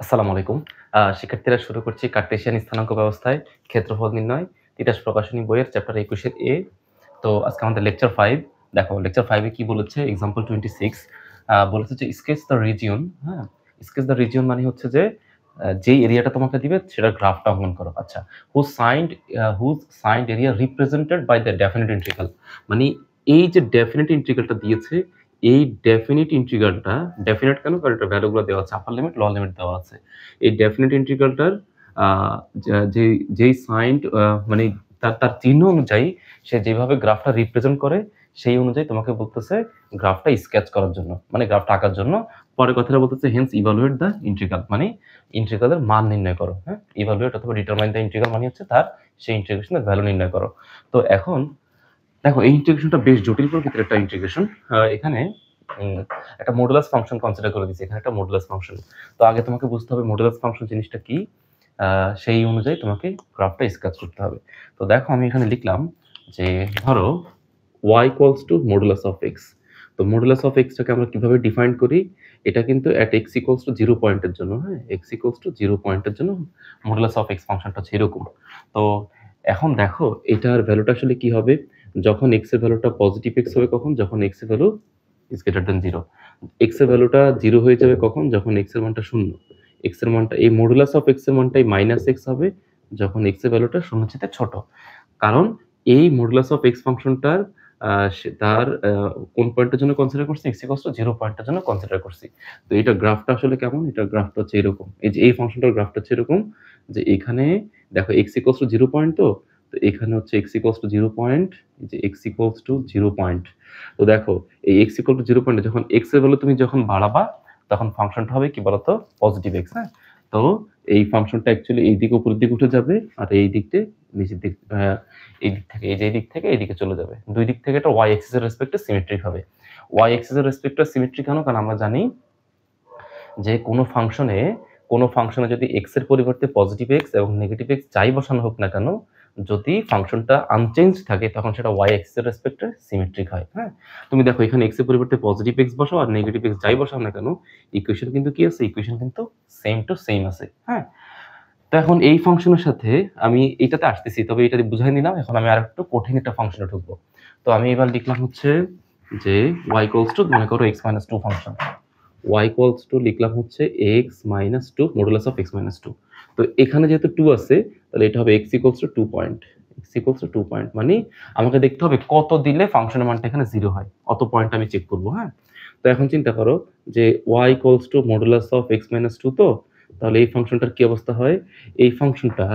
আসসালামু আলাইকুম। শিক্ষার্থীরা শুরু করছি কার্টেশিয়ান স্থানাঙ্ক ব্যবস্থায় ক্ষেত্রফল নির্ণয়। তিতাস প্রকাশনী বইয়ের চ্যাপ্টার 21 এর এ। তো আজকে আমাদের লেকচার 5। দেখো লেকচার 5 এ কি বলেছে? এক্সাম্পল 26 বলেছে যে স্কেচ দ্য রিজিয়ন, হ্যাঁ? স্কেচ দ্য রিজিয়ন মানে হচ্ছে যে যেই এরিয়াটা তোমাকে দিবে সেটার গ্রাফটা অঙ্কন করো। আচ্ছা, whose signed area represented by the definite integral. মানে এই যে ডেফিনিট ইন্টিগ্রালটা দিয়েছে, এই ডেফিনিট ইন্টিগ্রালটা ডেফিনিট কেন? কারণ এটা ভ্যালুগুলো দেওয়া আছে, আপার লিমিট, লোয়ার লিমিট দেওয়া আছে। এই ডেফিনিট ইন্টিগ্রালটার যেই সাইন্ড মানে তার চিহ্ন অনুযায়ী সে যেভাবে গ্রাফটা রিপ্রেজেন্ট করে সেই অনুযায়ী তোমাকে বলতেছে গ্রাফটা স্কেচ করার জন্য, মানে গ্রাফটা আঁকার জন্য। পরে কথাটা বলতেছে হেন্স ইভালুয়েট দ্য ইন্টিগ্রাল, মানে ইন্টিগ্রালের মান নির্ণয় করো। হ্যাঁ, ইভালুয়েট অথবা ডিটারমাইন দ্য ইন্টিগ্রাল মানে হচ্ছে তার সেই ইন্টিগ্রেশনের ভ্যালু নির্ণয় করো। তো এখন দেখো এই ইন্টিগ্রেশনটা বেশ জটিল প্রকৃতির একটা ইন্টিগ্রেশন। এখানে একটা মডুলাস ফাংশন কনসিডার করে দিচ্ছি, এখানে একটা মডুলাস ফাংশন। তো আগে তোমাকে বুঝতে হবে মডুলাস ফাংশন জিনিসটা কি, সেই অনুযায়ী তোমাকে গ্রাফটা স্কেচ করতে হবে। তো দেখো আমি এখানে লিখলাম যে ধরো y equals to modulus of x। তো মডুলাস অফ এক্সটাকে আমরা কিভাবে ডিফাইন করি? এটা কিন্তু অ্যাট x ইকুয়ালস টু 0 পয়েন্টের জন্য, হ্যাঁ, x ইকুয়ালস টু 0 পয়েন্টের জন্য মডুলাস অফ x ফাংশনটা হচ্ছে এরকম। তো এখন দেখো এটার ভ্যালুটা আসলে কি হবে? যখন x এর ভ্যালুটা পজিটিভ x হবে কখন? যখন x এর value is greater than 0। x এর ভ্যালুটা 0 হয়ে যাবে কখন? যখন x এর মানটা 0। x এর মানটা এই মডুলাস অফ x এর মানটাই -x হবে যখন x এর ভ্যালুটা 0 চেয়ে ছোট। কারণ এই মডুলাস অফ x ফাংশনটার তার কোন পয়েন্টের জন্য কনসিডার করছি? x ইকুয়ালস টু 0 পয়েন্টের জন্য কনসিডার করছি। তো এটা গ্রাফটা আসলে কেমন? এটা গ্রাফটা হচ্ছে এরকম। এই যে এই ফাংশনটার গ্রাফটা হচ্ছে এরকম যে এখানে দেখো x ইকুয়ালস টু 0 পয়েন্ট, তো এখানে হচ্ছে x ইকুয়ালস টু 0 পয়েন্ট, এই যে x ইকুয়ালস টু 0 পয়েন্ট। তো দেখো এই x ইকুয়াল টু 0 পয়েন্টে যখন x এর ভ্যালু তুমি যখন বাড়াবা তখন ফাংশনটা হবে কি বলতো? পজিটিভ x, হ্যাঁ? তো এই ফাংশনটা অ্যাকচুয়ালি এই দিকে উপরের দিকে উঠে যাবে আর এই দিকটা নিচের দিক, এই দিক থেকে, এই যে এই দিক থেকে এইদিকে চলে যাবে। দুই দিক থেকে এটা y অ্যাক্সিস এর রেসপেক্টে সিমেট্রিক হবে। y অ্যাক্সিস এর রেসপেক্টে সিমেট্রিক কেন? কারণ আমরা জানি যে কোনো ফাংশনে যদি x এর পরিবর্তে পজিটিভ x এবং নেগেটিভ x যাই বসানো হোক না কেন, যদি ফাংশনটা আনচেঞ্জ থাকে তখন সেটা y অ্যাক্সিস এর রেসপেক্টে সিমেট্রিক হয়। হ্যাঁ, তুমি দেখো এখানে x এর পরিবর্তে পজিটিভ x বসাও আর নেগেটিভ x যাই বসাও না কেন, ইকুয়েশন কিন্তু কি আছে? ইকুয়েশন কিন্তু সেম টু সেম আছে। হ্যাঁ, তো এখন এই ফাংশনের সাথে আমি এটাতে আসতেছি, তবে এটা বুঝাই নিলাম। এখন আমি আরেকটু কঠিন একটা ফাংশনে ঢুকবো। তো আমি এবার লিখলাম হচ্ছে যে y ইকুয়ালস টু, মনে করো x minus 2 function. y equals to লিখলাম হচ্ছে x minus 2 modulus of x minus 2। তো এখানে যেহেতু 2 আছে তাহলে এটা হবে x equals to 2 point. x equals to 2 point মানে আমাকে দেখতে হবে কত দিলে ফাংশনের মানটা এখানে 0 হয়, অত পয়েন্ট আমি চেক করব। হ্যাঁ, তো এখন চিন্তা করো যে y equals to modulus of x minus 2, তো তাহলে এই ফাংশনটার কি অবস্থা হয়? এই ফাংশনটা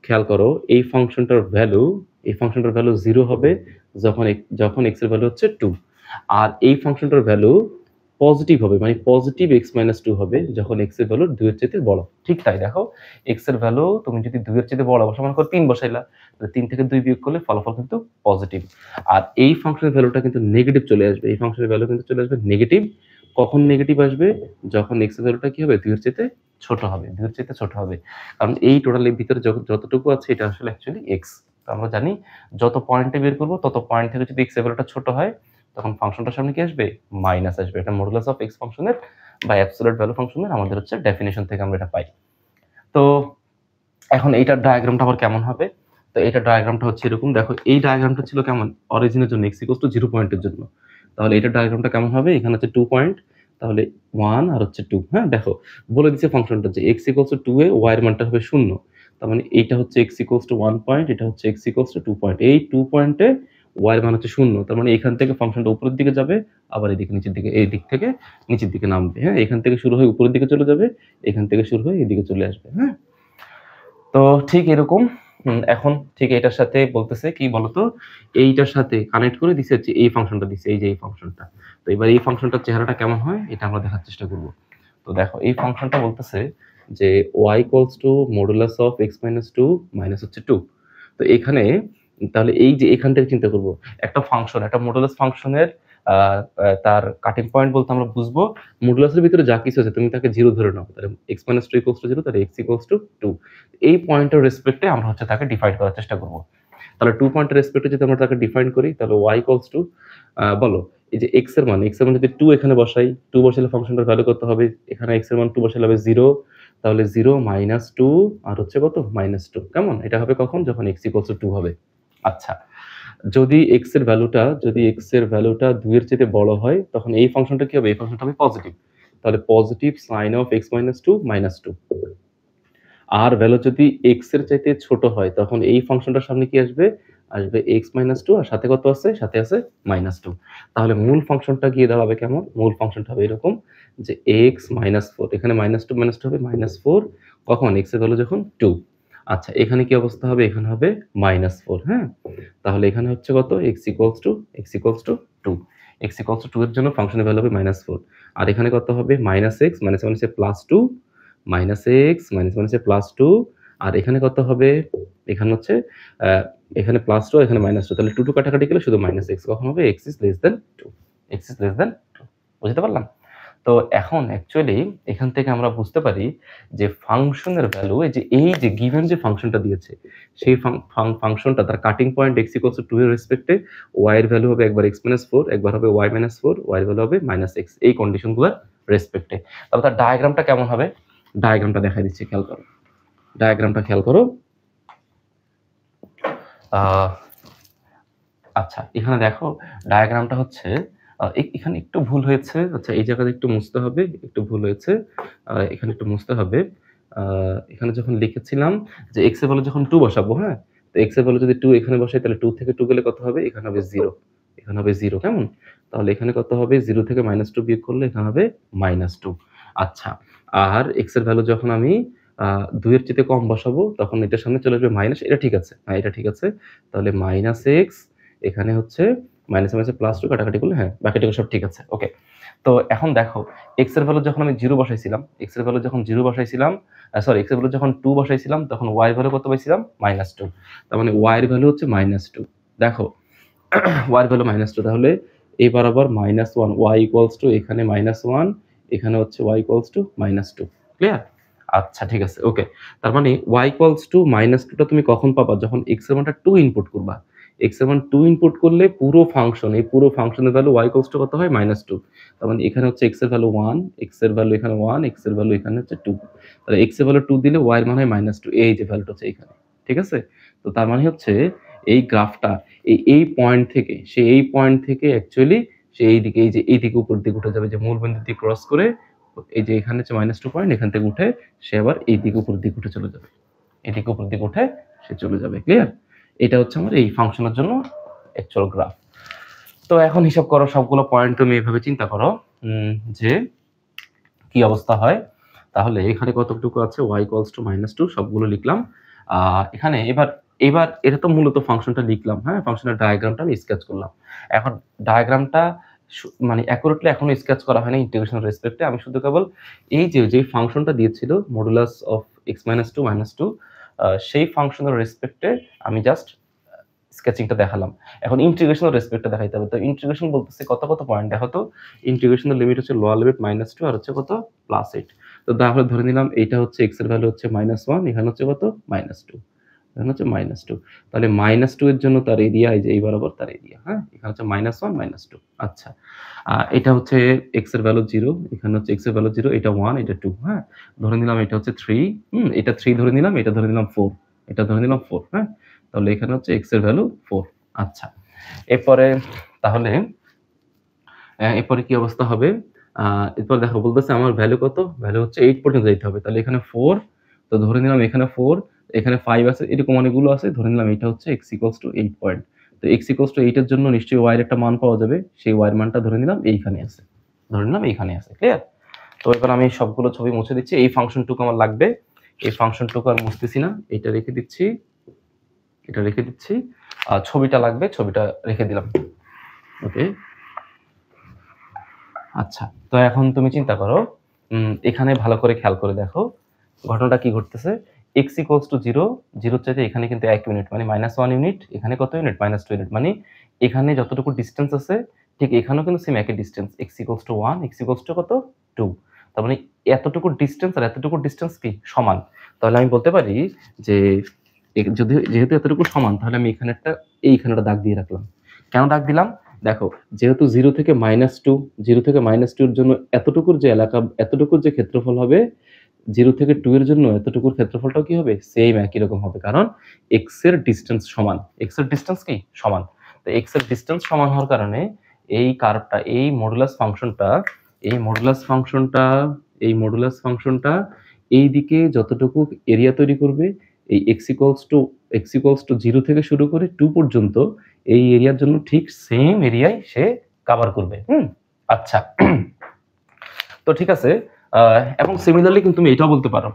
খেয়াল করো, এই ফাংশনটার ভ্যালু 0 হবে যখন x এর ভ্যালু হচ্ছে 2। আর এই ফাংশনটার ভ্যালু পজিটিভ হবে, মানে পজিটিভ x মাইনাস 2 হবে যখন x এর ভ্যালু 2 এর চাইতে বড়। ঠিক তাই, দেখো x এর ভ্যালু তুমি যদি 2 এর চাইতে বড় বসাও, মনে করো 3 বসাইলা, তাহলে 3 থেকে 2 বিয়োগ করলে ফলাফল কিন্তু পজিটিভ। আর এই ফাংশনের ভ্যালুটা কিন্তু নেগেটিভ চলে আসবে, এই ফাংশনের ভ্যালু কিন্তু চলে আসবে নেগেটিভ। কখন নেগেটিভ আসবে? যখন x এর ভ্যালুটা কি হবে? 2 এর চাইতে ছোট হবে, 2 এর চাইতে ছোট হবে। কারণ এই টোটালের ভিতরে যতটুকু আছে এটা আসলে অ্যাকচুয়ালি x। তো আমরা জানি যত পয়েন্টে বের করব তত পয়েন্ট থেকে যদি x এর ভ্যালুটা ছোট হয় তখন ফাংশনটার সামনে কি আসবে? মাইনাস আসবে। এটা মডুলাস অফ x ফাংশনের বা অ্যাবসলিউট ভ্যালু ফাংশনের আমাদের হচ্ছে ডেফিনিশন থেকে আমরা এটা পাই। তো এখন এইটার ডায়াগ্রামটা আবার কেমন হবে? তো এইটার ডায়াগ্রামটা হচ্ছে এরকম। দেখো এই ডায়াগ্রামটা ছিল কেমন? অরিজিনের জন্য x ইকুয়ালস টু 0 পয়েন্টের জন্য। তাহলে এটার ডায়াগ্রামটা কেমন হবে? এখানে হচ্ছে 2 পয়েন্ট, তাহলে 1 আর হচ্ছে 2। হ্যাঁ, দেখো বলে দিচ্ছে ফাংশনটা যে x equals to 2 A y এর মানটা হবে 0। তার মানে এইটা হচ্ছে x ইকুয়ালস টু 1 পয়েন্ট, এটা হচ্ছে x ইকুয়ালস টু 2 পয়েন্ট। এই 2 পয়েন্টে y এর মান হচ্ছে 0। তার মানে এখান থেকে ফাংশনটা উপরের দিকে যাবে, আবার এদিকে নিচের দিকে, এই দিক থেকে নিচের দিকে নামবে। হ্যাঁ, এখান থেকে শুরু হয়ে উপরের দিকে চলে যাবে, এখান থেকে শুরু হয়ে এদিকে চলে আসবে। হ্যাঁ, তো ঠিক এরকম এখন ঠিক এটার সাথে বলতেছে কি বলতো? এইটার সাথে কানেক্ট করে দিছে হচ্ছে এই ফাংশনটা দিছে, এই যে এই ফাংশনটা। তো এবার এই ফাংশনটার চেহারাটা কেমন হয় এটা আমরা দেখার চেষ্টা করব। তো দেখো এই ফাংশনটা বলতেছে যে y equals to modulus of x minus 2 minus হচ্ছে 2। তো এখানে তাহলে এই যে এখান থেকে চিন্তা করব, একটা ফাংশন, একটা মডুলাস ফাংশনের তার কাটিং পয়েন্ট বলতে আমরা বুঝবো মডুলাসের ভিতরে যা কিছু আছে তুমি তাকে 0 ধরে নাও, তাহলে x মাইনাস 2 ইকুয়ালস টু 0, তাহলে x ইকুয়ালস টু 2। এই পয়েন্টের রেসপেক্টে আমরা হচ্ছে তাকে ডিফাইন করার চেষ্টা করব। তাহলে 2 পয়েন্টের রেসপেক্টে যদি আমরা তাকে ডিফাইন করি তাহলে y ইকুয়ালস টু বলো এই যে x এর মান যদি 2 এখানে বসাই, 2 বসালে ফাংশনটার ভ্যালু কত হবে? এখানে x এর মান 2 বসালে হবে 0, তাহলে 0 -2 আর হচ্ছে কত -2 কেমন? এটা হবে কখন? যখন x = 2 হবে। আচ্ছা, যদি x এর ভ্যালুটা 2 এর চাইতে বড় হয় তখন এই ফাংশনটা কি হবে? এই ফাংশনটা হবে পজিটিভ। তাহলে পজিটিভ sin of x - 2 -2। আর ভ্যালু যদি x এর চাইতে ছোট হয় তখন এই ফাংশনটার সামনে কি আসবে? আসবে x - 2 আর সাথে কত আছে? সাথে আছে -2। তাহলে মূল ফাংশনটা গিয়ে দাঁড়াবে কেমন? মূল ফাংশনটা হবে এরকম যে x - 4 এখানে -2 হবে -4 কখন? x এর ভ্যালু যখন 2। আচ্ছা, এখানে কি অবস্থা হবে? এখানে হবে -4, হ্যাঁ? তাহলে এখানে হচ্ছে কত? x = 2, x = 2 এর জন্য ফাংশনের ভ্যালু হবে -4 আর এখানে কত হবে? -x -2 -2 আর এখানে কত হবে? এখানে হচ্ছে আ এখানে +2 এখানে -2 তাহলে 2 কাটাকাটি গেলে শুধু -x কখন হবে? x is less than 2 x is less than 2 বুঝতে পারলাম? তো এখন অ্যাকচুয়ালি এখান থেকে আমরা বুঝতে পারি যে ফাংশনের ভ্যালু এই যে গিভেন যে ফাংশনটা দিয়েছে সেই ফাংশনটা তার কাটিং পয়েন্ট x = 2 এর রেসপেক্টে y এর ভ্যালু হবে একবার x - 4 একবার হবে y - 4 y এর ভ্যালু হবে -x এই কন্ডিশনগুলোর রেসপেক্টে। তাহলে তার ডায়াগ্রামটা কেমন হবে? ডায়াগ্রামটা দেখাই দিচ্ছি, খেয়াল করো। ডায়াগ্রামটা খেয়াল করো। আচ্ছা, এখানে দেখো ডায়াগ্রামটা হচ্ছে এখানে একটু ভুল হয়েছে। আচ্ছা, এই জায়গাতে একটু মুছতে হবে, একটু ভুল হয়েছে। এখানে একটু মুছতে হবে। আ এখানে যখন লিখেছিলাম যে x এর ভ্যালু যখন 2 বসাবো, হ্যাঁ? তো x এর ভ্যালু যদি 2 এখানে বসাই তাহলে 2 থেকে 2 গেলে কত হবে? এখানে হবে 0। এখানে হবে 0 কেমন? তাহলে এখানে কত হবে? 0 থেকে -2 বিয়োগ করলে এখানে হবে -2। আচ্ছা, আর x এর ভ্যালু যখন আমি 2 এর চেয়ে কম বসাবো তখন এটার সামনে চলে আসবে মাইনাস। এটা ঠিক আছে। হ্যাঁ, এটা ঠিক আছে। তাহলে -x এখানে হচ্ছে মাইনাসে +2 কাটাকাটি করলে হ্যাঁ, বাকিটুকু সব ঠিক আছে। ওকে। তো এখন দেখো x এর ভ্যালু যখন আমি 0 বসাইছিলাম, x এর ভ্যালু যখন 0 বসাইছিলাম, x এর ভ্যালু যখন 2 বসাইছিলাম তখন y এর ভ্যালু কত পাইছিলাম? -2। তার মানে y এর ভ্যালু হচ্ছে -2। দেখো y এর ভ্যালু -2 তাহলে এই বরাবর -1 y = এখানে -1 এখানে হচ্ছে y = -2 ক্লিয়ার? আচ্ছা, ঠিক আছে। ওকে। তার মানে y = -2 টা তুমি কখন পাবা? যখন x এর মানটা 2 ইনপুট করবা। x এর মান 2 ইনপুট করলে পুরো ফাংশন, এই পুরো ফাংশনের ভ্যালু y = কত হয়? -2। তার মানে এখানে হচ্ছে x এর ভ্যালু 1, x এর ভ্যালু এখানে 1, x এর ভ্যালু এখানে হচ্ছে 2। তাহলে x এর ভ্যালু 2 দিলে y এর মান হয় -2। এই যে ভ্যালুটা হচ্ছে এখানে। ঠিক আছে? তো তার মানে হচ্ছে এই গ্রাফটা এই পয়েন্ট থেকে এই পয়েন্ট থেকে অ্যাকচুয়ালি সে এইদিকে এইদিকে উপরের দিকে উঠে যাবে যে মূল বিন্দু দিয়ে ক্রস করে এই যে এখানে হচ্ছে -2 পয়েন্ট এখান থেকে উঠে সে আবার এইদিকে উপরের দিকে উঠে চলে যাবে। এদিকে উপরের দিকে উঠে সে চলে যাবে। ক্লিয়ার? এটা হচ্ছে আমার এই ফাংশনের জন্য অ্যাকচুয়াল গ্রাফ। তো এখন হিসাব করো সবগুলো পয়েন্ট তুমি এভাবে চিন্তা করো যে কি অবস্থা হয়। তাহলে এখানে কতটুকু আছে? y = -2 সবগুলো লিখলাম। এখানে এবার এটা তো মূলত ফাংশনটা লিখলাম, হ্যাঁ? ফাংশনের ডায়াগ্রামটা আমি স্কেচ করলাম। এখন ডায়াগ্রামটা মানে অ্যাকুরেটলি এখনো স্কেচ করা হয়নি ইন্টিগ্রেশন রেসপেক্টে। আমি শুধু কেবল এই যে ফাংশনটা দিয়েছিল মডুলাস অফ x - 2 -2 সেই ফাংশনের রেসপেক্টে আমি জাস্ট স্কেচিংটা দেখালাম। এখন ইন্টিগ্রেশনের রেসপেক্টটা দেখাইতে হবে। তো ইন্টিগ্রেশন বলতেছে কত পয়েন্ট দেখো তো। ইন্টিগ্রেশনের লিমিট হচ্ছে লোয়ার লিমিট -2 আর হচ্ছে কত? +8। তো তাহলে ধরে নিলাম এইটা হচ্ছে x এর ভ্যালু হচ্ছে -1 এখানে হচ্ছে কত? -2 এখানে হচ্ছে -2 তাহলে -2 এর জন্য তার এরিয়া এই যে এই বরাবর তার এরিয়া, হ্যাঁ? এখানে হচ্ছে -1 -2 আচ্ছা। এটা হচ্ছে x এর ভ্যালু 0 এখানে হচ্ছে x এর ভ্যালু 0 এটা 1 এটা 2, হ্যাঁ? ধরে নিলাম এটা হচ্ছে 3 এটা 3 ধরে নিলাম, এটা ধরে নিলাম 4 এটা ধরে নিলাম 4, হ্যাঁ? তাহলে এখানে হচ্ছে x এর ভ্যালু 4 আচ্ছা। এরপরে তাহলে এরপরে কি অবস্থা হবে? এরপর দেখো বলতেছে আমার ভ্যালু কত? ভ্যালু হচ্ছে 8 পর্যন্ত যাইতে হবে। তাহলে এখানে 4 তো ধরে নিলাম এখানে 4 এখানে 5 আছে এরকম অনেকগুলো আছে। ধরে নিলাম এটা হচ্ছে x = 8 পয়েন্ট। তো x = 8 এর জন্য নিশ্চয়ই y এর একটা মান পাওয়া যাবে। সেই y এর মানটা ধরে নিলাম এইখানে আছে। ধরে নিলাম এইখানে আছে। ক্লিয়ার? তো এবার আমি সবগুলো ছবি মুছে দিচ্ছি। এই ফাংশনটুকু আমার লাগবে। এই ফাংশনটুকু আর মুছতেছি না। এটা রেখে দিচ্ছি। এটা রেখে দিচ্ছি। ছবিটা লাগবে, ছবিটা রেখে দিলাম। ওকে। আচ্ছা, তো এখন তুমি চিন্তা করো, এখানে ভালো করে খেয়াল করে দেখো, ঘটনাটা কি ঘটতেছে? x = 0, 0 এর চাইতে এখানে কিন্তু 1 ইউনিট মানে -1 ইউনিট, এখানে কত ইউনিট? -2 ইউনিট। মানে এখানে যতটুকু ডিসট্যান্স আছে ঠিক এখানেও কিন্তু সেম একই ডিসট্যান্স। x = 1, x = কত? 2। তার মানে এতটুকু ডিসট্যান্স আর এতটুকু ডিসট্যান্স কি? সমান। তাহলে আমি বলতে পারি যে যেহেতু এতটুকু সমান তাহলে আমি এখানে এইখানে একটা দাগ দিয়ে রাখলাম। কেন দাগ দিলাম? দেখো যেহেতু 0 থেকে -2 এর জন্য এতটুকুর যে এতটুকুর যে ক্ষেত্রফল হবে 0 থেকে 2 এর জন্য এতটুকুর ক্ষেত্রফলটাও কি হবে? সেম একই রকম হবে। কারণ x এর ডিসটেন্স সমান। x এর ডিসটেন্স কি? সমান। তো x এর ডিসটেন্স সমান হওয়ার কারণে এই কার্ভটা, এই মডুলাস ফাংশনটা এই দিকে যতটুকু এরিয়া তৈরি করবে, এই x 0 থেকে শুরু করে 2 পর্যন্ত এই এরিয়ার জন্য ঠিক সেম এরিয়ায় সে কভার করবে। আচ্ছা। তো ঠিক আছে, এবং সিমিলারলি কিন্তু তুমি এটাও বলতে পারো,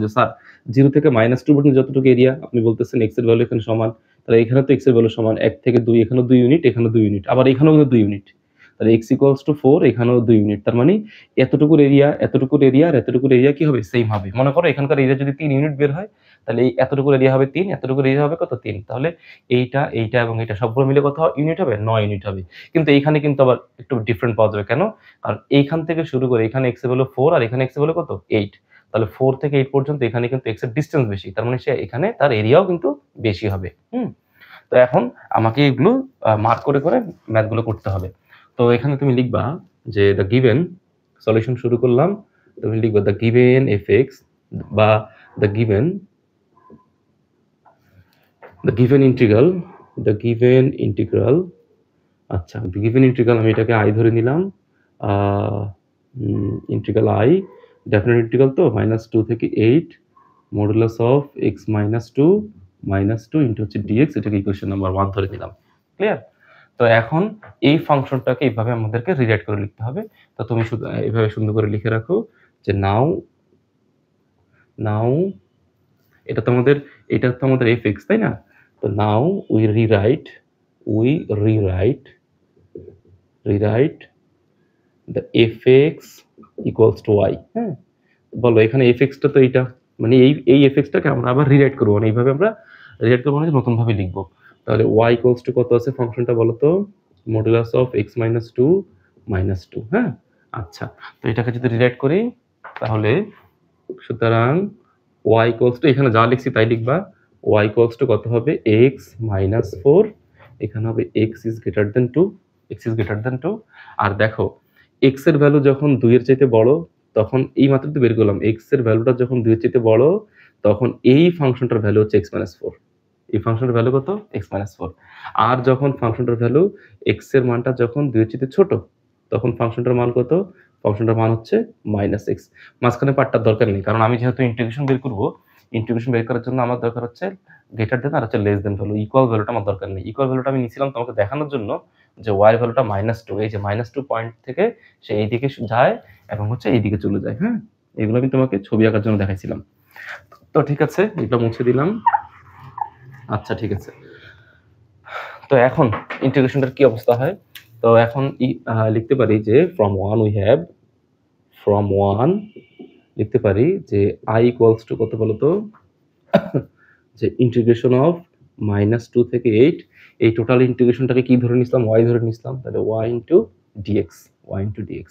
যে স্যার 0 থেকে -2 পর্যন্ত যতটুকু এরিয়া আপনি বলতেছেন x এর ভ্যালু এখানে সমান, তাহলে এখানে তো x এর ভ্যালু সমান 1 থেকে 2, এখানেও 2 ইউনিট, এখানেও 2 ইউনিট, আবার এখানেও কিন্তু 2 ইউনিট, তাহলে x 4, এখানেও 2 ইউনিট। তার মানে এতটুকুর এরিয়া আর এতটুকুর এরিয়া কি হবে? সেম হবে। মনে করো এখানকার এরিয়া যদি 3 ইউনিট বের হয়, তাহলে এই এতটুকুর এরিয়া হবে 3, এতটুকুর এরিয়া হবে কত? 3। তাহলে এইটা এবং এটা সবগুলো মিলে কত ইউনিট হবে? 9 ইউনিট হবে। কিন্তু এইখানে কিন্তু আবার একটু ডিফারেন্ট পাওয়া যাবে। কেন? কারণ এইখান থেকে শুরু করে এখানে x এর ভ্যালু 4 আর এখানে x এর ভ্যালু কত? 8। তাহলে 4 থেকে 8 পর্যন্ত এখানে কিন্তু x এর ডিসটেন্স বেশি। তার মানে সে এখানে তার এরিয়াও কিন্তু বেশি হবে। তো এখন আমাকে এগুলো মার্ক করে ম্যাথগুলো করতে হবে। তো এখানে তুমি লিখবা যে দ্য গিভেন সলিউশন শুরু করলাম। তুমি লিখবা দ্য গিভেন fx বা দ্য গিভেন ইন্টিগ্রাল। আচ্ছা, গিভেন ইন্টিগ্রাল আমি এটাকে i ধরে নিলাম। ইন্টিগ্রাল i, ডেফিনেট ইন্টিগ্রাল তো -2 থেকে 8 মডুলাস অফ x -2 ইন্টু হচ্ছে dx, এটাকে ইকুয়েশন নাম্বার 1 ধরে নিলাম। ক্লিয়ার? তো এখন এই ফাংশনটাকে এইভাবে আমাদেরকে রিলেট করে লিখতে হবে। তো তুমি শুধু এইভাবে সুন্দর করে লিখে রাখো যে নাও এটা তো আমাদের fx, তাই না? তো now we rewrite the fx equals to y। হ্যাঁ, বলো এখানে fx-টা তো এইটা, মানে এই fx-টাকে আমরা আবার রিরাইট করবো, মানে এইভাবে আমরা রিরাইট করবো, মানে নতুন ভাবে লিখবো। তাহলে y equals to কত আছে ফাংশনটা বলো তো? মডুলাস অফ x -2 হ্যাঁ। আচ্ছা, তো এটাকে যদি রিরাইট করি তাহলে সুতরাং y equals to, এখানে যা লিখছি তাই লিখবা। y equals to কত হবে? x -4, এখানে হবে x is greater than 2। আর দেখো x এর ভ্যালু যখন 2 এর চাইতে বড়, তখন এই মাত্র তো বের করলাম, x এর ভ্যালুটা যখন 2 এর চাইতে বড়, তখন এই ফাংশনটার ভ্যালু হচ্ছে x -4। এই ফাংশনটার ভ্যালু কত? x -4। আর যখন ফাংশনটার ভ্যালু x এর মানটা যখন 2 এর চাইতে ছোট, তখন ফাংশনটার মান কত? ফাংশনটার মান হচ্ছে -x। মাঝখানে পার্টটার দরকার নেই, কারণ আমি যেহেতু ইন্টিগ্রেশন বের করব, ইন্টিগ্রেশন বের করার জন্য আমার দরকার হচ্ছে গ্রেটার দেন আর হচ্ছে লেস দেন ভ্যালু। ইকুয়াল ভ্যালুটা আমার দরকার নেই। ইকুয়াল ভ্যালুটা আমি নিছিলাম তোমাকে দেখানোর জন্য যে y এর ভ্যালুটা -2, এই যে -2 পয়েন্ট থেকে সে এইদিকে যায় এবং হচ্ছে এইদিকে চলে যায়। হ্যাঁ, এগুলো আমি তোমাকে ছবি আঁকার জন্য দেখাইছিলাম। তো ঠিক আছে, এটা মুছে দিলাম। আচ্ছা, ঠিক আছে। তো এখন ইন্টিগ্রেশনটার কি অবস্থা হয়? তো এখন লিখতে পারি যে from 1 লিখতে পারি যে i equals to কত বলতো? যে ইন্টিগ্রেশন অফ -2 থেকে 8, এই টোটাল ইন্টিগ্রেশনটাকে কি ধরে নিছিলাম? y ধরে নিছিলাম। তাহলে y into dx।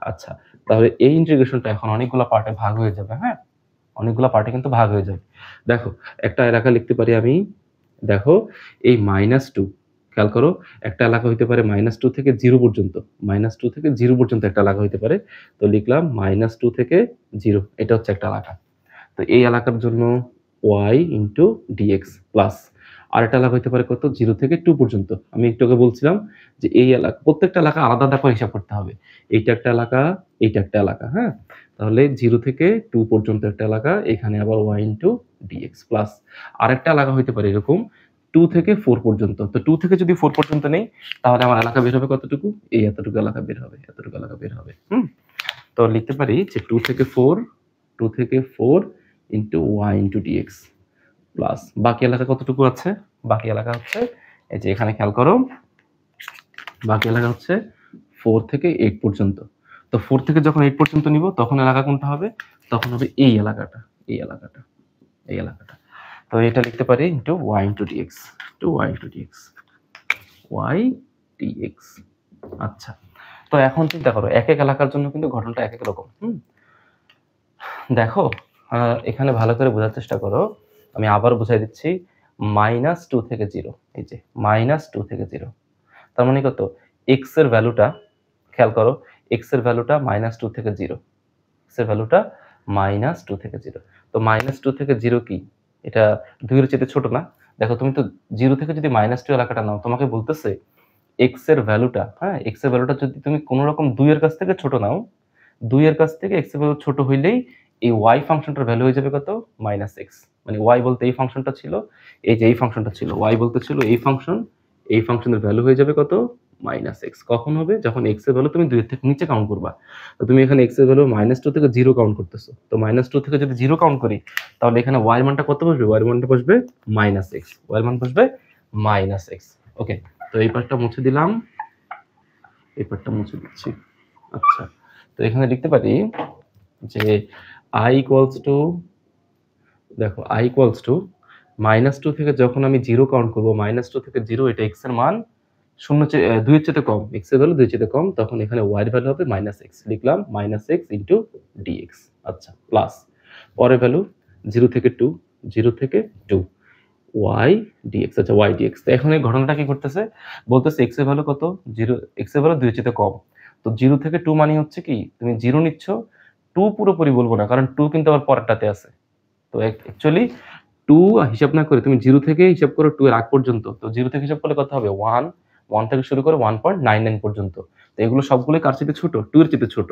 আচ্ছা, তাহলে এই ইন্টিগ্রেশনটা এখন অনেকগুলো পার্টে ভাগ হয়ে যাবে। হ্যাঁ, অনেকগুলো পার্টে কিন্তু ভাগ হয়ে যাবে। দেখো একটা এলাকা লিখতে পারি আমি। দেখো এই -2, খেয়াল করো, একটা এলাকা হইতে পারে -2 থেকে 0 পর্যন্ত। -2 থেকে 0 পর্যন্ত একটা এলাকা হইতে পারে। তো লিখলাম -2 থেকে 0, এটা হচ্ছে একটা এলাকা। তো এই এলাকার জন্য y into dx প্লাস আরেকটা এলাকা হইতে পারে কত? 0 থেকে 2 পর্যন্ত। আমি একটু আগে বলছিলাম যে এই এলাকা, প্রত্যেকটা এলাকা আলাদা আলাদা করে হিসাব করতে হবে। এইটা একটা এলাকা, এইটা একটা এলাকা। হ্যাঁ, তাহলে 0 থেকে 2 পর্যন্ত একটা এলাকা, এখানে আবার y into dx প্লাস আরেকটা এলাকা হইতে পারে এরকম 2 থেকে 4 পর্যন্ত। তো 2 থেকে যদি 4 পর্যন্ত নেই, তাহলে আমার এলাকা বের হবে কতটুকু? এই এতটুকু এলাকা বের হবে। তো লিখতে পারি যে 2 থেকে 4 into y into dx plus বাকি এলাকা কতটুকু আছে? বাকি এলাকা হচ্ছে এই যে এখানে খেয়াল করো, বাকি এলাকা হচ্ছে 4 থেকে 8 পর্যন্ত। তো 4 থেকে যখন 8 পর্যন্ত নিব, তখন এলাকা কোনটা হবে? তখন হবে এই এলাকাটা। তো এটা লিখতে পারি into y into dx, y dx। আচ্ছা, তো এখন চিন্তা করো, এক এক এলাকার জন্য কিন্তু ঘটনাটা এক এক রকম। দেখো এখানে ভালো করে বোঝার চেষ্টা করো, আমি আবার বুঝাই দিচ্ছি। -2 থেকে 0, এই যে -2 থেকে 0, তার মানে কত? x এর ভ্যালুটা খেয়াল করো, x এর ভ্যালুটা -2 থেকে 0, x এর ভ্যালুটা -2 থেকে 0। তো -2 থেকে 0 কি? এটা 2 এর চেয়ে ছোট না? দেখো তুমি তো 0 থেকে যদি -2 এলাকাটা নাও, তোমাকে বলতেছে x এর ভ্যালুটা, হ্যাঁ? x এর ভ্যালুটা যদি তুমি কোন রকম 2 এর কাছ থেকে ছোট নাও, 2 এর কাছ থেকে x এর ভ্যালু ছোট হইলেই এই y ফাংশনটার ভ্যালু হয়ে যাবে কত? -x। মানে y বলতে এই ফাংশনটা ছিল, এই যে এই ফাংশনটা ছিল, y বলতে ছিল এই ফাংশন, এই ফাংশনের ভ্যালু হয়ে যাবে কত? -x। কখন হবে? যখন x এর ভ্যালু তুমি 2 এর থেকে নিচে কাউন্ট করবা। তো তুমি এখানে x এর ভ্যালু -2 থেকে 0 কাউন্ট করতেছো। তো -2 থেকে যদি 0 কাউন্ট করি, তাহলে এখানে y এর মানটা কত বসবে? y এর মানটা বসবে -x। y এর মান বসবে -x। ওকে, তো এই পার্টটা মুছে দিলাম, এই পার্টটা মুছে দিচ্ছি। আচ্ছা, তো এখানে লিখতে পারি যে i ইকুয়ালস টু, দেখো i ইকুয়ালস টু -2 থেকে যখন আমি 0 কাউন্ট করব, -2 থেকে 0 এটা x এর মান 2 এর চেয়ে কম, x এর ভ্যালু 2 এর চেয়ে কম, তখন এখানে y এর ভ্যালু হবে -x। লিখলাম -x ইনটু dx। আচ্ছা, প্লাস পরের ভ্যালু 0 থেকে 2, 0 থেকে 2 y dx। আচ্ছা, y dx। তো এখন এই ঘটনাটা কি করতেছে? বলতেছে x এর ভ্যালু কত? 0, x এর ভ্যালু 2 এর চেয়ে কম। তো 0 থেকে 2 মানে হচ্ছে কি? তুমি 0 নিচ্ছ, 2 পুরোপুরি বলবো না, কারণ 2 কিন্তু আবার পরেরটাতে আছে। তো অ্যাকচুয়ালি 2 হিসাব না করে তুমি 0 থেকে হিসাব করো 2 এর আগ পর্যন্ত। তো 0 থেকে হিসাব করলে কত হবে? 1, 1 থেকে শুরু করে 1.99 পর্যন্ত। তো এগুলো সবগুলোই কার চেয়ে ছোট? 2 এর চেয়ে ছোট।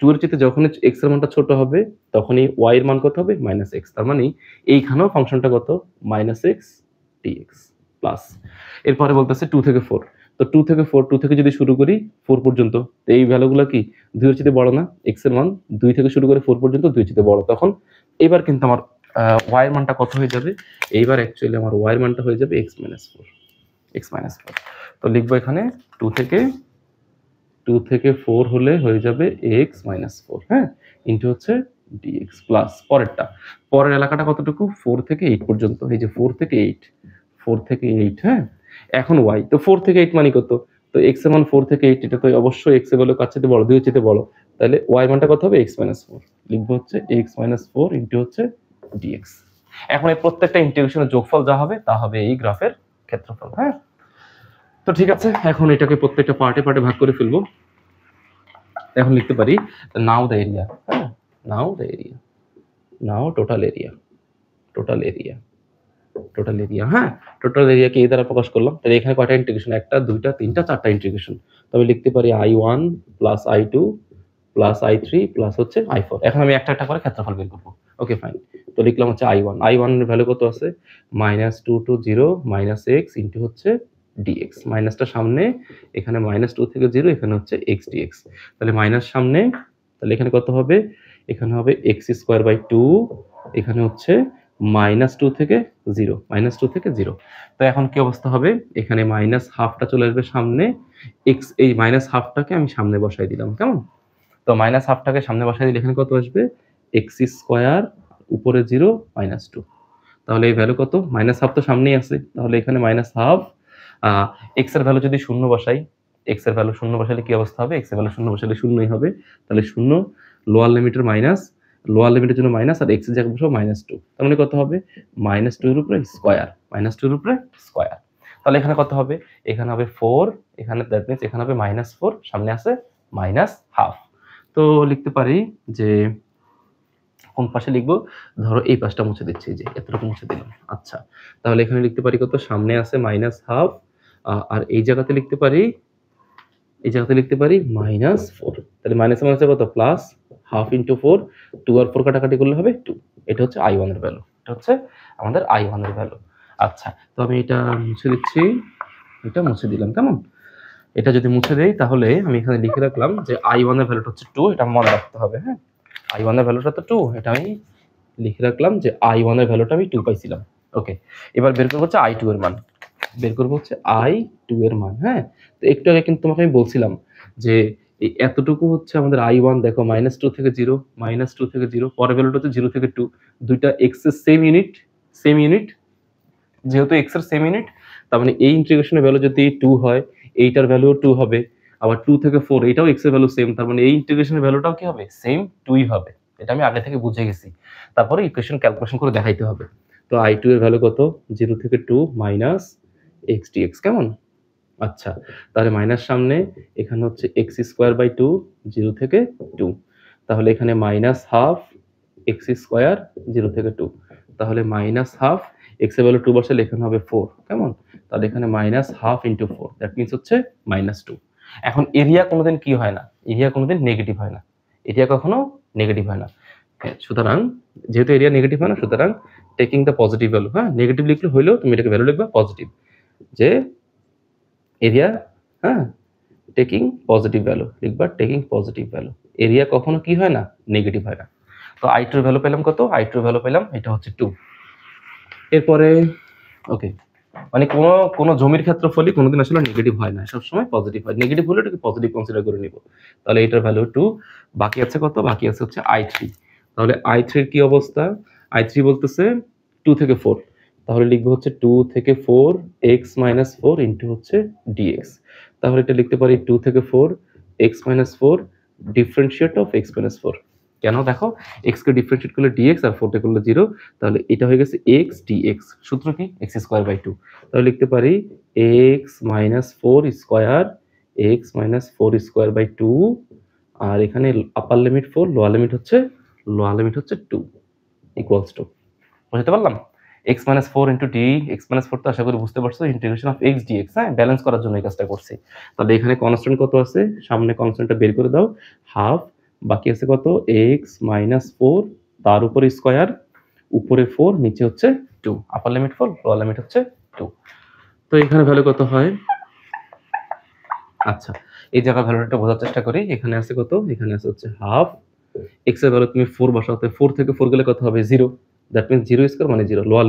2 এর চেয়ে যখনই x এর মানটা ছোট হবে, তখনই y এর মান কত হবে? -x। তার মানে এইখানেও ফাংশনটা কত? -x dx plus. এরপরে বলতেছে 2 থেকে 4। তো 2 থেকে 4, 2 থেকে যদি শুরু করি 4 পর্যন্ত, তো এই ভ্যালুগুলো কি 2 এর চেয়ে বড় না? x এর মান 2 থেকে শুরু করে 4 পর্যন্ত 2 এর চেয়ে বড়। তখন এবার কিন্তু আমার y এর মানটা কত হয়ে যাবে? এইবার অ্যাকচুয়ালি আমার y এর মানটা হয়ে যাবে x - 4। x - 4। তো লিখবো এখানে 2 থেকে 4 হলে হয়ে যাবে x - 4, হ্যাঁ? ইনটু হচ্ছে dx প্লাস পরেরটা। পরের এলাকাটা কতটুকু? 4 থেকে 8 পর্যন্ত। এই যে 4 থেকে 8, 4 থেকে 8, হ্যাঁ? এখন y, তো 4 থেকে 8 মানে কত? তো x এর মান 4 থেকে 8, এটা তো অবশ্যই x এর ভ্যালু কার চেয়ে বড়? 2 এর চেয়ে বড়। তাহলে y এর মানটা কত হবে? x - 4। লিখবো হচ্ছে x - 4 ইনটু হচ্ছে dx। এখন এই প্রত্যেকটা ইন্টিগ্রেশনের যোগফল যা হবে তা হবে এই গ্রাফের ক্ষেত্রফল, হ্যাঁ? তো ঠিক আছে, এখন এটাকে প্রত্যেকটা পার্টে ভাগ করে ফেলবো। এখন লিখতে পারি নাও দ্য এরিয়া, হ্যাঁ? Now the area, now total area, total area, total area, হ্যাঁ? টোটাল এরিয়াকে এই দ্বারা প্রকাশ করলাম। তাহলে এখানে কয়টা ইন্টিগ্রেশন? 1টা, 2টা, 3টা, 4টা ইন্টিগ্রেশন। তবে লিখতে পারি i1 plus i2 plus i3 plus হচ্ছে i4। এখন আমি একটা একটা করে ক্ষেত্রফল বের করবো। ওকে, ফাইন। তো লিখলাম হচ্ছে i1, i1 এর ভ্যালু কত আছে? -2 to 0 - x ইনটু হচ্ছে dx। মাইনাসটা সামনে, এখানে -2 থেকে 0, এখানে হচ্ছে x dx। তাহলে মাইনাস সামনে, তাহলে এখানে কত হবে? এখানে হবে x²/2, এখানে হচ্ছে -2 থেকে 0, -2 থেকে 0। তো এখন কি অবস্থা হবে? এখানে -হাফটা চলে আসবে সামনে, x এই -হাফটাকে আমি সামনে বসাই দিলাম, কেমন? তো -হাফটাকে সামনে বসাই দিলে এখানে কত আসবে? x², উপরে 0, -2। তাহলে এই ভ্যালু কত? -হাফ তো সামনেই আছে। তাহলে এখানে -হাফ, x এর ভ্যালু যদি 0 বসাই, x এর ভ্যালু 0 বসালে কি অবস্থা হবে? x এর ভ্যালু 0 বসালে 0ই হবে। তাহলে 0, লোয়ার লিমিটের মাইনাস, লোয়ার লিমিটের জন্য মাইনাস, আর x এর জায়গায় বসাবো -2। তার মানে কত হবে? -2 এর উপরে স্কয়ার, -2 এর উপরে স্কয়ার। তাহলে এখানে কত হবে? এখানে হবে 4, এখানে দ্যাট মিন্স এখানে হবে -4, সামনে আছে -হাফ। তো লিখতে পারি যে কোন পাশে লিখবো? ধরো এই পাশটা মুছে দিচ্ছি, যে এতটুকু মুছে দিলাম। আচ্ছা, তাহলে এখানে লিখতে পারি কত? সামনে আছে -হাফ, আর এই জায়গাতে লিখতে পারি, এই জায়গাতে লিখতে পারি -4। তাহলে মাইনাসে মাইনাসে কত? প্লাস হাফ ইনটু 4, 2 আর 4 কাটাকাটি করলে হবে 2। এটা হচ্ছে i1 এর ভ্যালু, এটা হচ্ছে আমাদের i1 এর ভ্যালু। আচ্ছা, তো আমি এটা মুছে দিচ্ছি, এটা মুছে দিলাম, কেমন? এটা যদি মুছে দেই, তাহলে আমি এখানে লিখে রাখলাম যে i1 এর ভ্যালুটা হচ্ছে 2, এটা মনে রাখতে হবে, হ্যাঁ? i1 এর ভ্যালুটা তো 2, এটা আমি লিখে রাখলাম যে i1 এর ভ্যালুটা আমি 2 পাইছিলাম। ওকে, এবার বের করব হচ্ছে i2 এর মান, বের করব হচ্ছে i2 এর মান, হ্যাঁ? তো একটু আগে কিন্তু তোমাকে আমি বলছিলাম যে এই এতটুকু হচ্ছে আমাদের i1, দেখো -2 থেকে 0, -2 থেকে 0, পরের ভ্যালুটা হচ্ছে 0 থেকে 2, দুইটা x এর সেম ইউনিট, সেম ইউনিট, যেহেতু x এর সেম ইউনিট, তার মানে এই ইন্টিগ্রেশনের ভ্যালু যদি 2 হয়, এইটার ভ্যালুও 2 হবে। আবার 2 থেকে 4, এটাও x এর ভ্যালু সেম, তার মানে এই ইন্টিগ্রেশনের ভ্যালুটাও কি হবে? সেম 2ই হবে। এটা আমি আগে থেকে বুঝে গেছি। তারপরে ইকুয়েশন ক্যালকুলেশন করে দেখাইতে হবে। তো i2 এর ভ্যালু কত? 0 থেকে 2 মাইনাস x dx, কেমন? আচ্ছা, তাহলে মাইনাস সামনে, এখানে হচ্ছে x²/2, 0 থেকে 2। তাহলে এখানে -হাফ এক্স স্কোয়ার 0 থেকে 2, তাহলে মাইনাস হাফ, এক্স এর ভ্যালু 2 বসালে এখানে হবে 4, কেমন? তাহলে এখানে minus half into 4, that means হচ্ছে -2। এখন এরিয়া কোনোদিন কি হয় না, এরিয়া কোনোদিন নেগেটিভ হয় না, এরিয়া কখনো নেগেটিভ হয় না। সুতরাং যেহেতু এরিয়া নেগেটিভ হয় না, সুতরাং টেকিং দ্য পজিটিভ ভ্যালু, হ্যাঁ নেগেটিভ লিখলে হইলেও তুমি এটাকে ভ্যালু লিখবা পজিটিভ, যে এরিয়া, হ্যাঁ টেকিং পজিটিভ ভ্যালু লিখবা, টেকিং পজিটিভ ভ্যালু, এরিয়া কখনো কি হয় না, নেগেটিভ হয় না। তো i2 এর ভ্যালু পেলাম কত, i2 এর ভ্যালু পেলাম এটা হচ্ছে 2। এরপরে ওকে, মানে কোনো জমির ক্ষেত্রফলই কোনোদিন আসলে নেগেটিভ হয় না, সবসময় পজিটিভ হয়, নেগেটিভ হলে এটাকে পজিটিভ কনসিডার করে নিব। তাহলে এটার ভ্যালু 2, বাকি আছে কত, বাকি আছে হচ্ছে i3। তাহলে i3 এর কি অবস্থা, i3 বলতেছে 2 থেকে 4, তাহলে লিখবো হচ্ছে 2 থেকে 4 x মাইনাস 4 ইন্টু হচ্ছে dx। তাহলে এটা লিখতে পারি 2 থেকে 4 x minus 4 differentiate of x minus 4। কেন, দেখো x কে ডিফারেন্সিয়েট করলে dx আর 4 কে করলে 0, তাহলে এটা হয়ে গেছে x dx, সূত্র কি x স্কয়ার বাই 2। তাহলে লিখতে পারি x minus 4 square, x minus 4 square by 2, আর এখানে আপার লিমিট 4, লোয়ার লিমিট হচ্ছে 2 ইকুয়ালস টু, বুঝতে পারলাম? x minus 4 into D, x minus 4 তো আশা করি বুঝতে পারছো, ইন্টিগ্রেশন অফ x dx, হ্যাঁ ব্যালেন্স করার জন্য এই কাজটা করছি। তাহলে এখানে কনস্ট্যান্ট কত আছে, সামনে কনস্ট্যান্টটা বের করে দাও, হাফ, বাকি আছে কত x মাইনাস 4, তার উপরে স্কয়ার, উপরে 4, নিচে হচ্ছে 2, আপার লিমিট 4, লোয়ার লিমিট হচ্ছে 2। তো এখানে ভ্যালু কত হয়, আচ্ছা এই জায়গায় ভ্যালুটা বোঝার চেষ্টা করি। এখানে আছে কত, এখানে আছে হচ্ছে হাফ, x এর ভ্যালু তুমি 4 বসাতে, 4 থেকে 4 গেলে কত হবে 0, দ্যাট মিন্স 0 স্কয়ার মানে 0, লোয়ার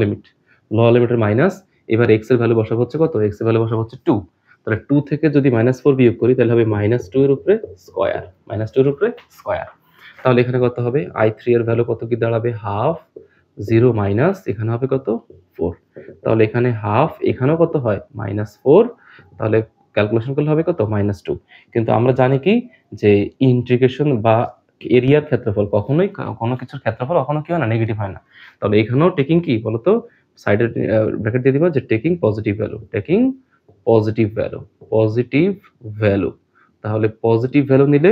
লিমিটের মাইনাস। এবার x এর ভ্যালু বসাবো হচ্ছে কত, x এর ভ্যালু বসাবো হচ্ছে 2, তাহলে 2 থেকে যদি -4 বিয়োগ করি তাহলে হবে -2 এর উপরে স্কয়ার, -2 এর উপরে স্কয়ার। তাহলে এখানে কত হবে, i3 এর ভ্যালু কত কি দাঁড়াবে, হাফ, 0 মাইনাস এখানে হবে কত 4, তাহলে এখানে হাফ, এখানেও কত হয় -4, তাহলে ক্যালকুলেশন করলে হবে কত -2। কিন্তু আমরা জানি কি যে ইন্টিগ্রেশন বা এরিয়ার ক্ষেত্রফল কখনোই, কোনো কিছুর ক্ষেত্রফল কখনো কি হয় না, নেগেটিভ হয় না। তাহলে এখানেও টেকিং কি বলতো, সাইডে ব্র্যাকেট দিয়ে দিবা যে taking positive value, taking positive value. তাহলে পজিটিভ ভ্যালু নিলে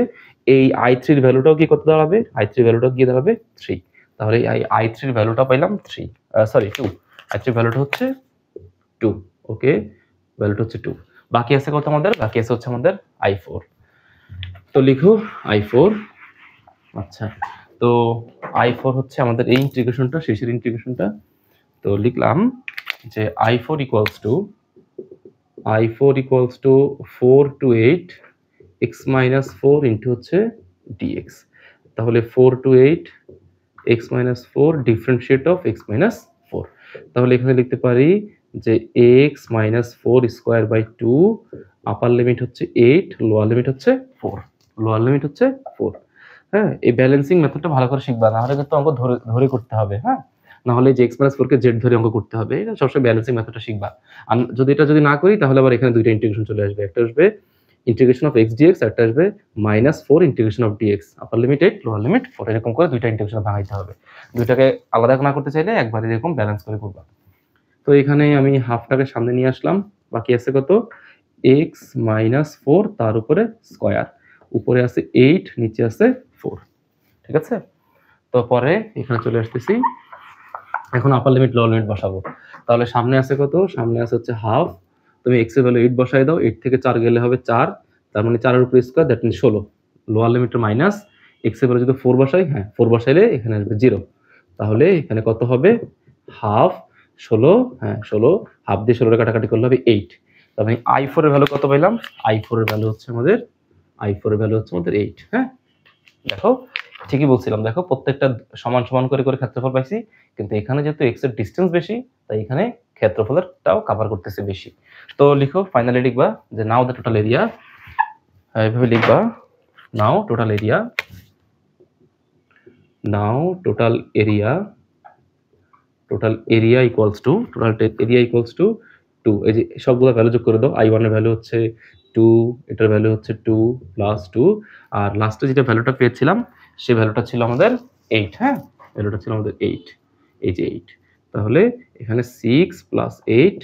এই i3 এর ভ্যালুটাও কি কত দাঁড়াবে, i3 এর ভ্যালুটা গিয়ে দাঁড়াবে 3। তাহলে এই i3 এর ভ্যালুটা পাইলাম 3, সরি 2, i3 এর ভ্যালুটা হচ্ছে 2, ওকে ভ্যালুটা হচ্ছে 2। বাকি আছে কত আমাদের, বাকি আছে হচ্ছে আমাদের i4। তো লিখো i4, আচ্ছা তো i4 হচ্ছে আমাদের এই ইন্টিগ্রেশনটা, শেষের ইন্টিগ্রেশনটা। তো লিখলাম যে i4 equals to 4 to 8 x minus 4 into হচ্ছে dx। তাহলে 4 to 8 x minus 4 differentiate of x minus 4। তাহলে এখানে লিখতে পারি যে x minus 4 square by 2, upper limit হচ্ছে 8, লোয়ার লিমিট হচ্ছে 4, হ্যাঁ এই ব্যালেন্সিং মেথডটা ভালো করে শিখবা, না হলে কিন্তু অঙ্ক ধরে করতে হবে, হ্যাঁ না হলে যে x মাইনাস 4 কে z ধরে অঙ্ক করতে হবে, এটা সবসময় ব্যালেন্সিং মেথডটা শিখবা। আর যদি না করি তাহলে আবার এখানে দুইটা ইন্টিগ্রেশন চলে আসবে, একটা আসবে ইন্টিগ্রেশন অফ x dx, একটা আসবে -4 integration of dx, upper limit 8, lower limit 4, এরকম করে দুইটা ইন্টিগ্রেশন ভাঙাইতে হবে। দুইটাকে আলাদা না করতে চাইলে একবার এরকম ব্যালেন্স করে করবা। তো এখানে আমি হাফটাকে সামনে নিয়ে আসলাম, বাকি আছে কত, x মাইনাস 4 তার উপরে স্কয়ার, উপরে আছে 8, নিচে আছে 4, ঠিক আছে। তো পরে এখানে চলে আসতেছি, এখন আপার লিমিট লোয়ার লিমিট বসাবো। তাহলে সামনে আছে কত, সামনে আছে হচ্ছে হাফ, তুমি x এর ভ্যালু 8 বসাই দাও, 8 থেকে 4 গেলে হবে 4, তার মানে 4 এর উপরে স্কয়ার, দ্যাট মিন্স 16, লোয়ার লিমিটের মাইনাস, x এর ভ্যালু যদি 4 বসাই, হ্যাঁ 4 বসাইলে এখানে আসবে 0, তাহলে এখানে কত হবে, হাফ 16, হ্যাঁ 16, হাফ দিয়ে 16 কাটাকাটি করলে হবে 8। তবে i4 এর ভ্যালু কত পাইলাম, i4 এর ভ্যালু হচ্ছে আমাদের 8, হ্যাঁ দেখো ঠিকই বলছিলাম, দেখো প্রত্যেকটা সমান করে ক্ষেত্রফল পাইছি, কিন্তু এখানে যেহেতু x এর ডিসটেন্স বেশি তাই এখানে ক্ষেত্রফলেরটাও কভার করতেছে বেশি। তো লিখো, ফাইনালি লিখবা যে নাও দ্য টোটাল এরিয়া, এইভাবে লিখবা, নাও টোটাল এরিয়া ইকুয়ালস টু 2। এই যে সবগুলো ভ্যালু যোগ করে দাও, i1 এর ভ্যালু হচ্ছে 2, এটার ভ্যালু হচ্ছে 2 প্লাস 2, আর লাস্টে যেটা ভ্যালুটা পেয়েছিলাম সেই ভ্যালুটা ছিল আমাদের 8, হ্যাঁ ভ্যালুটা ছিল আমাদের 8, এই যে 8। তাহলে এখানে 6 প্লাস 8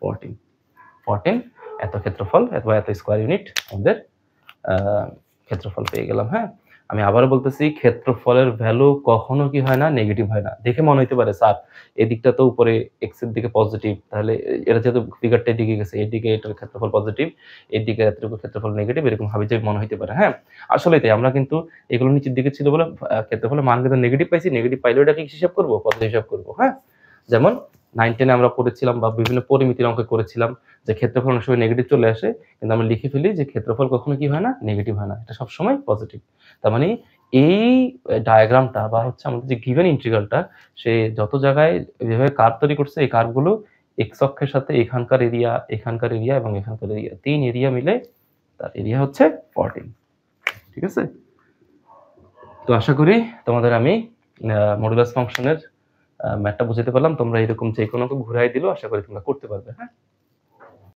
14 এত ক্ষেত্রফল, এত স্কোয়ার ইউনিট আমাদের ক্ষেত্রফল পেয়ে গেলাম, হ্যাঁ। আমি আবারও বলতেছি, ক্ষেত্রফলের ভ্যালু কখনো কি হয় না? নেগেটিভ হয় না। দেখে মনে হইতে পারে স্যার এদিকটা তো উপরে x এর দিকে পজিটিভ, তাহলে এটা যেহেতু ফিগারটা এদিকে গেছে, এদিকে এটার ক্ষেত্রফল পজিটিভ, এদিকে এতটুকু ক্ষেত্রফল নেগেটিভ, এরকম হাবিজাবি মনে হইতে পারে, হ্যাঁ? আসলেই তাই। আমরা কিন্তু এগুলো নিচের দিকে ছিল বলে ক্ষেত্রফলের মান কিন্তু নেগেটিভ পাইছি। নেগেটিভ পাইলেও এটাকে কি হিসাব করব? পজিটিভ হিসাব করব, হ্যাঁ? যেমন 9-10 এ আমরা পড়েছিলাম বা বিভিন্ন পরিমিতির অঙ্কে করেছিলাম যে ক্ষেত্রফল অনেক সময় নেগেটিভ চলে আসে। কিন্তু আমরা লিখে ফেলি যে ক্ষেত্রফল কখনো কি হয় না? নেগেটিভ হয় না। এটা সবসময় পজিটিভ। তার মানে এই ডায়াগ্রামটা বা হচ্ছে আমাদের যে গিভেন ইন্টিগ্রালটা, সে যত জায়গায় যেভাবে কার্ভ তৈরি করছে, এই কার্ভগুলো এক্স অক্ষের সাথে এখানকার এরিয়া এবং এখানকার এরিয়া ৩ এরিয়া মিলে তার এরিয়া হচ্ছে 14। ঠিক আছে? তো আশা করি তোমাদের আমি মডুলাস ফাংশনের ম্যাথটা বুঝাতে পারলাম। তোমরা এরকম যেকোনো ঘুরাই দিলেও আশা করি তোমরা করতে পারবে, হ্যাঁ?